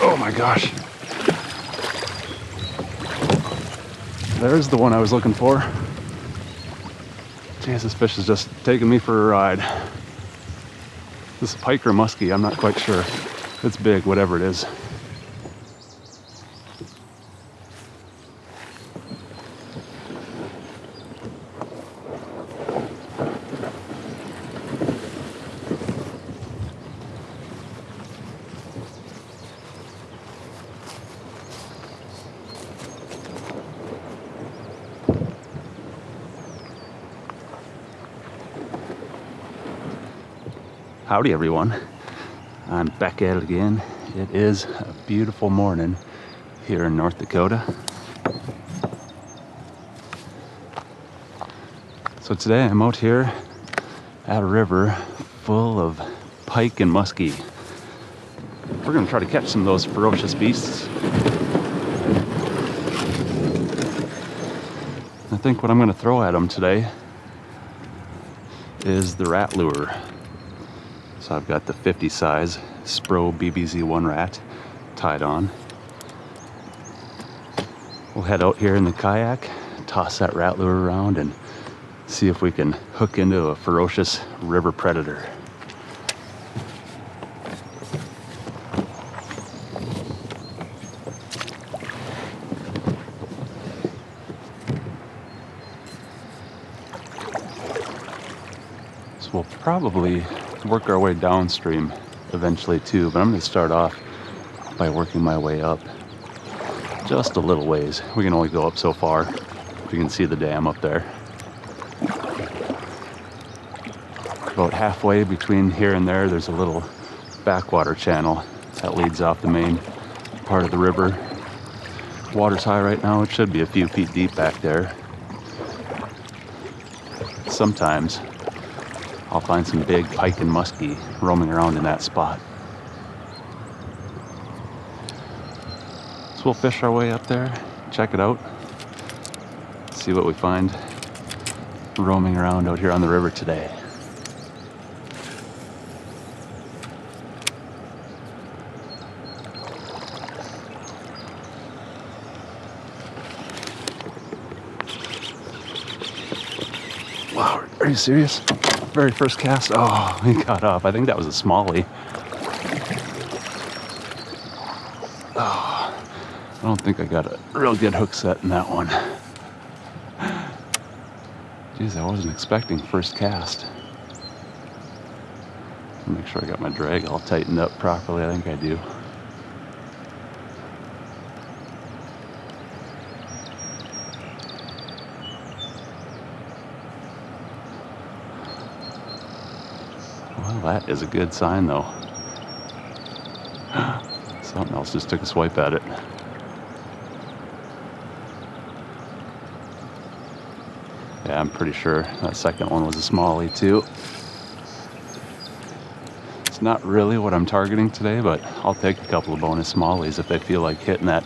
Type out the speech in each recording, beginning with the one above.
Oh my gosh. There's the one I was looking for. Jeez, this fish is just taking me for a ride. This is pike or muskie, I'm not quite sure. It's big, whatever it is. Howdy everyone, I'm back at it again. It is a beautiful morning here in North Dakota. So today I'm out here at a river full of pike and muskie. We're gonna try to catch some of those ferocious beasts. I think what I'm gonna throw at them today is the rat lure. So I've got the 50 size Spro BBZ-1 Rat tied on. We'll head out here in the kayak, toss that rat lure around and see if we can hook into a ferocious river predator. So we'll probably work our way downstream eventually too, but I'm going to start off by working my way up just a little ways. We can only go up so far. You can see the dam up there. About halfway between here and there, there's a little backwater channel that leads off the main part of the river. Water's high right now. It should be a few feet deep back there. Sometimes I'll find some big pike and muskie roaming around in that spot. So we'll fish our way up there, check it out, see what we find roaming around out here on the river today. Wow, are you serious? Very first cast, oh, he got off. I think that was a smallie. Oh, I don't think I got a real good hook set in that one. Jeez, I wasn't expecting first cast. Make sure I got my drag all tightened up properly. I think I do. Well, that is a good sign though. Something else just took a swipe at it. Yeah, I'm pretty sure that second one was a smallie too. It's not really what I'm targeting today, but I'll take a couple of bonus smallies if they feel like hitting that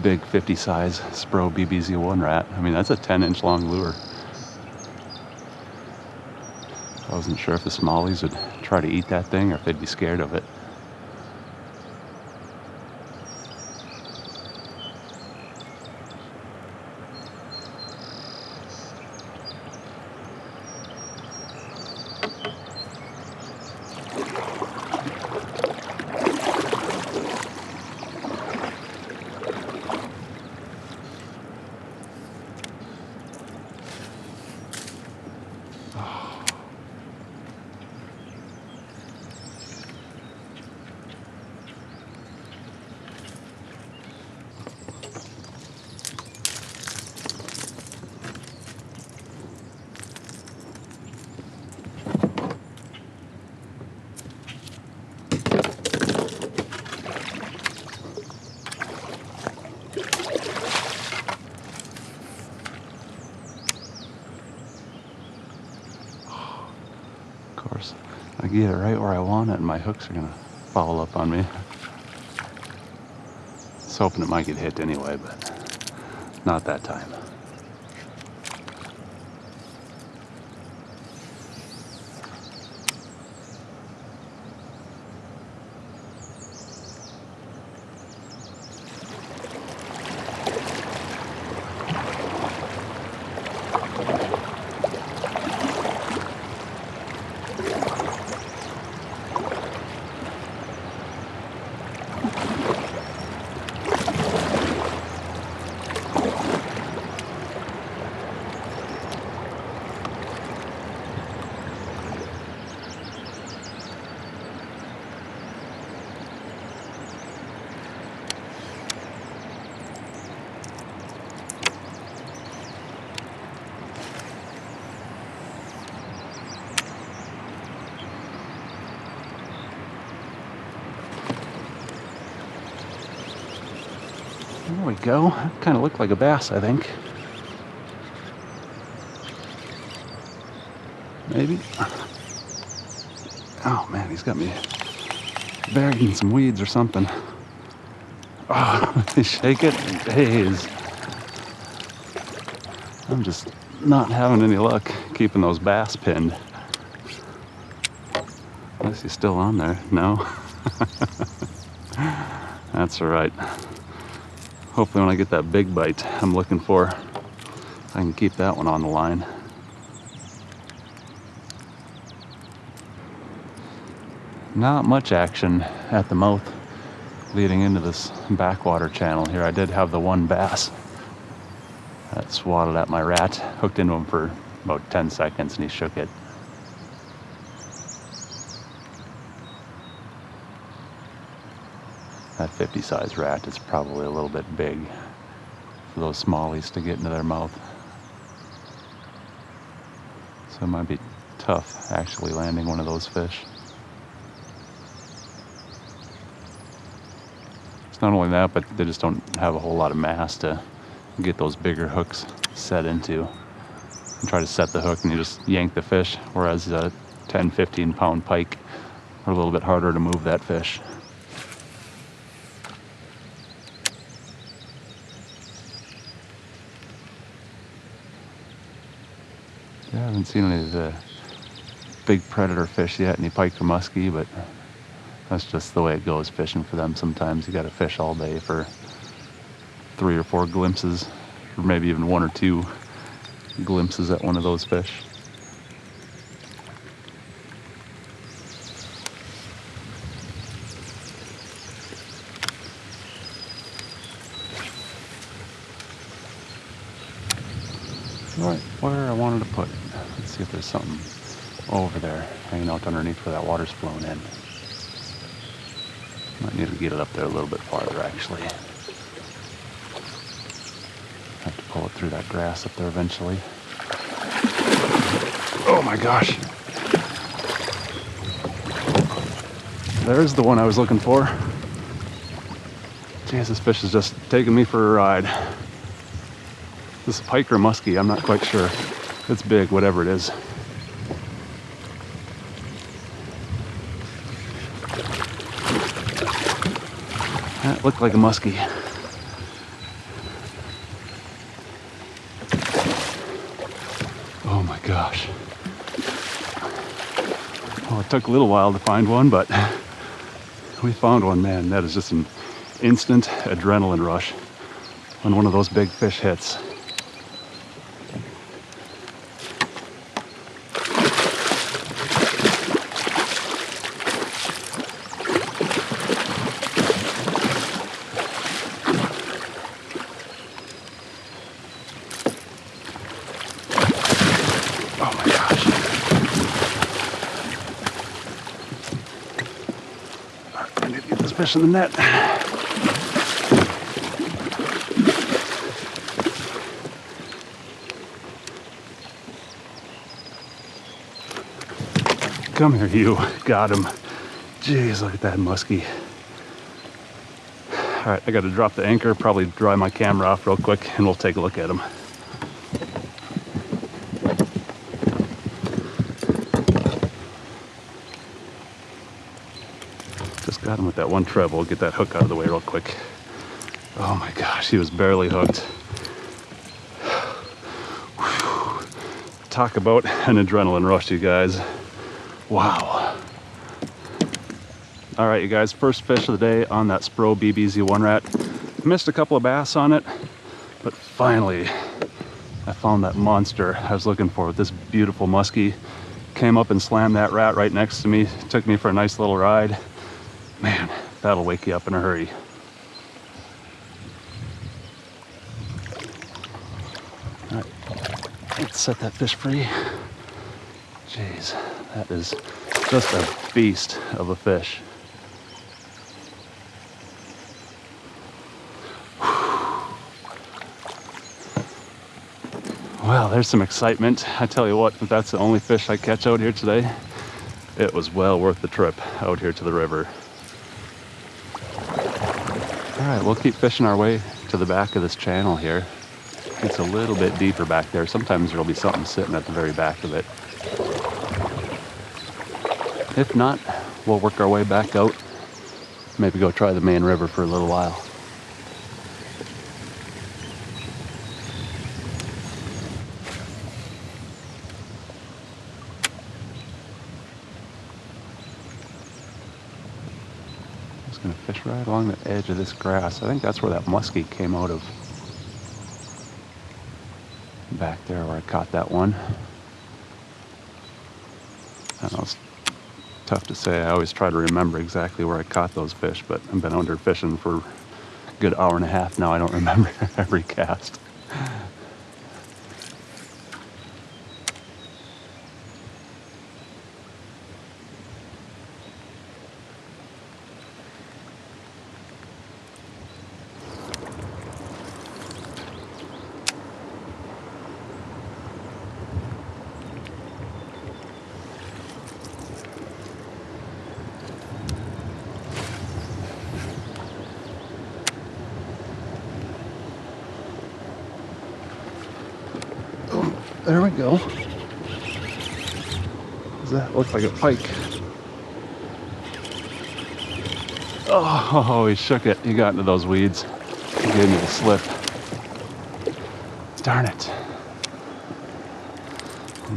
big 50 size Spro BBZ-1 Rat. I mean, that's a 10-inch long lure. I wasn't sure if the smallies would try to eat that thing or if they'd be scared of it. I get it right where I want it and my hooks are gonna follow up on me. I was hoping it might get hit anyway, but not that time. There we go. That kind of looked like a bass, I think. Maybe. Oh man, he's got me buried in some weeds or something. Oh, shake it, days. I'm just not having any luck keeping those bass pinned. Unless he's still on there. No. That's all right. Hopefully when I get that big bite I'm looking for, I can keep that one on the line. Not much action at the mouth leading into this backwater channel here. I did have the one bass that swatted at my rat, hooked into him for about 10 seconds and he shook it. That 50 size rat is probably a little bit big for those smallies to get into their mouth. So it might be tough actually landing one of those fish. It's not only that, but they just don't have a whole lot of mass to get those bigger hooks set into. And try to set the hook and you just yank the fish, whereas a 10-15 pound pike are a little bit harder to move that fish. Yeah, I haven't seen any of the big predator fish yet, any pike or muskie, but that's just the way it goes fishing for them. Sometimes you got to fish all day for 3 or 4 glimpses, or maybe even 1 or 2 glimpses at one of those fish. Right where I wanted to put it. Let's see if there's something over there hanging out underneath where that water's flowing in. Might need to get it up there a little bit farther actually. Have to pull it through that grass up there eventually. Oh my gosh. There's the one I was looking for. Jeez, this fish is just taking me for a ride. This is a pike or a muskie, I'm not quite sure. It's big, whatever it is. That looked like a muskie. Oh my gosh. Well, it took a little while to find one, but we found one. Man, that is just an instant adrenaline rush when one of those big fish hits. Oh my gosh. All right, I need to get this fish in the net. Come here, you. Got him. Jeez, look at that muskie. All right, I got to drop the anchor, probably dry my camera off real quick, and we'll take a look at him. Just got him with that one treble. Get that hook out of the way real quick. Oh my gosh, he was barely hooked. Whew. Talk about an adrenaline rush, you guys. Wow. All right, you guys, first fish of the day on that Spro BBZ-1 Rat. Missed a couple of bass on it, but finally I found that monster I was looking for with this beautiful muskie. Came up and slammed that rat right next to me. Took me for a nice little ride. Man, that'll wake you up in a hurry. All right, let's set that fish free. Jeez, that is just a beast of a fish. Well, there's some excitement. I tell you what, if that's the only fish I catch out here today, it was well worth the trip out here to the river. All right, we'll keep fishing our way to the back of this channel here. It's a little bit deeper back there. Sometimes there'll be something sitting at the very back of it. If not, we'll work our way back out. Maybe go try the main river for a little while. Just gonna fish right along the edge of this grass. I think that's where that muskie came out of. Back there where I caught that one. I know it's tough to say. I always try to remember exactly where I caught those fish, but I've been under fishing for a good hour and a half now. I don't remember every cast. There we go. Does that look like a pike? Oh, he shook it. He got into those weeds. He gave me the slip. Darn it.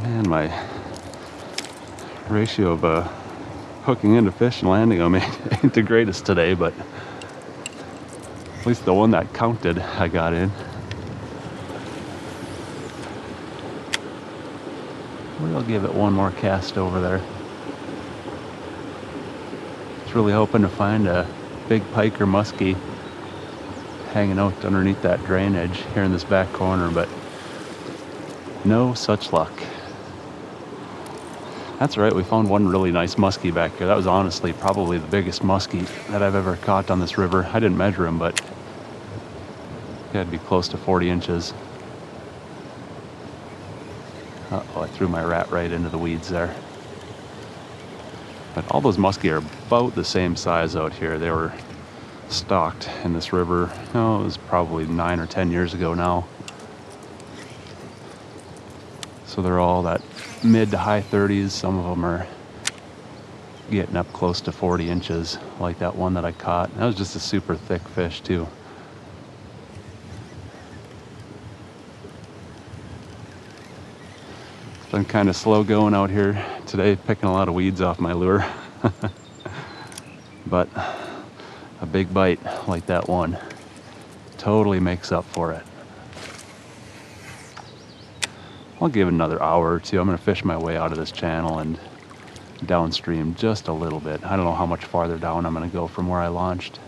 Man, my ratio of hooking into fish and landing them ain't the greatest today, but at least the one that counted, I got in. We'll give it one more cast over there. Just really hoping to find a big pike or muskie hanging out underneath that drainage here in this back corner, but no such luck. That's right, we found one really nice muskie back here. That was honestly probably the biggest muskie that I've ever caught on this river. I didn't measure him, but he had to be close to 40 inches. Uh-oh, I threw my rat right into the weeds there. But all those muskie are about the same size out here. They were stocked in this river, oh, it was probably 9 or 10 years ago now. So they're all that mid to high 30s. Some of them are getting up close to 40 inches, like that one that I caught. That was just a super thick fish too. Been kind of slow going out here today, picking a lot of weeds off my lure. But a big bite like that one totally makes up for it. I'll give it another hour or two. I'm going to fish my way out of this channel and downstream just a little bit. I don't know how much farther down I'm going to go from where I launched.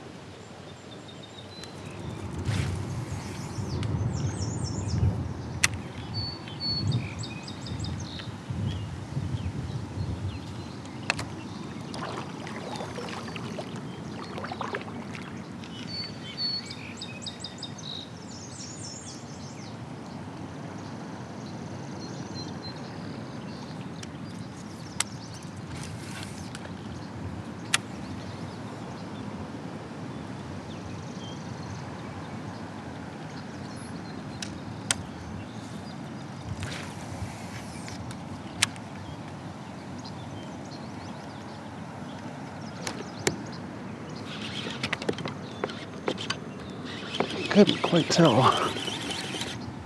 Couldn't quite tell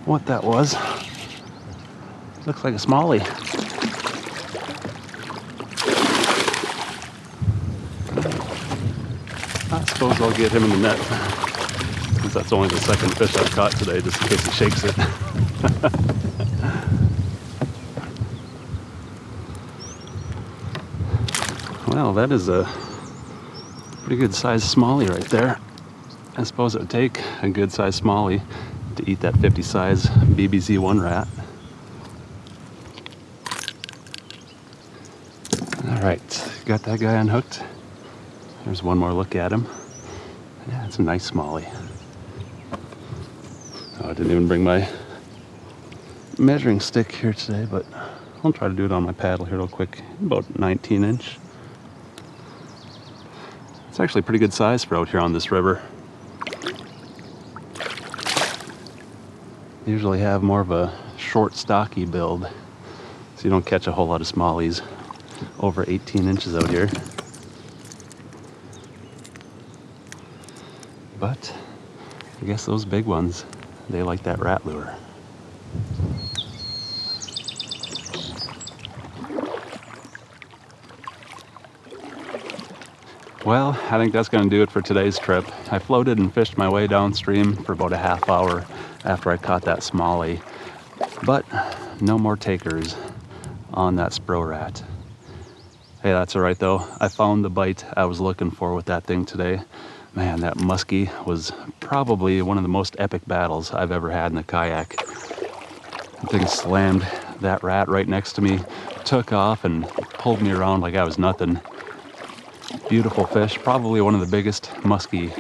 what that was. Looks like a smallie. I suppose I'll get him in the net, because that's only the second fish I've caught today, just in case he shakes it. Well, that is a pretty good sized smallie right there. I suppose it would take a good sized smallie to eat that 50 size BBZ-1 rat. All right, got that guy unhooked. There's one more look at him. Yeah, it's a nice smallie. Oh, I didn't even bring my measuring stick here today, but I'll try to do it on my paddle here real quick. About 19 inch. It's actually a pretty good size for out here on this river. usually have more of a short, stocky build, so you don't catch a whole lot of smallies over 18 inches out here. But I guess those big ones, they like that rat lure. Well, I think that's going to do it for today's trip. I floated and fished my way downstream for about a half hour after I caught that smallie, but no more takers on that Spro Rat. Hey, that's all right though. I found the bite I was looking for with that thing today. Man, that muskie was probably one of the most epic battles I've ever had in the kayak. The thing slammed that rat right next to me, took off and pulled me around like I was nothing. Beautiful fish, probably one of the biggest muskie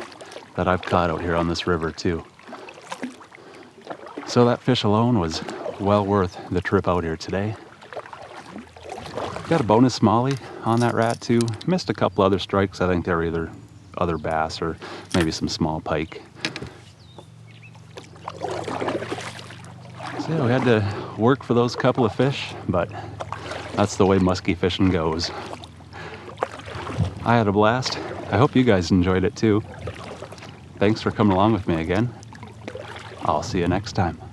that I've caught out here on this river too. So that fish alone was well worth the trip out here today. Got a bonus smallie on that rat too. Missed a couple other strikes. I think they were either other bass or maybe some small pike. So yeah, we had to work for those couple of fish, but that's the way muskie fishing goes. I had a blast. I hope you guys enjoyed it too. Thanks for coming along with me again. I'll see you next time.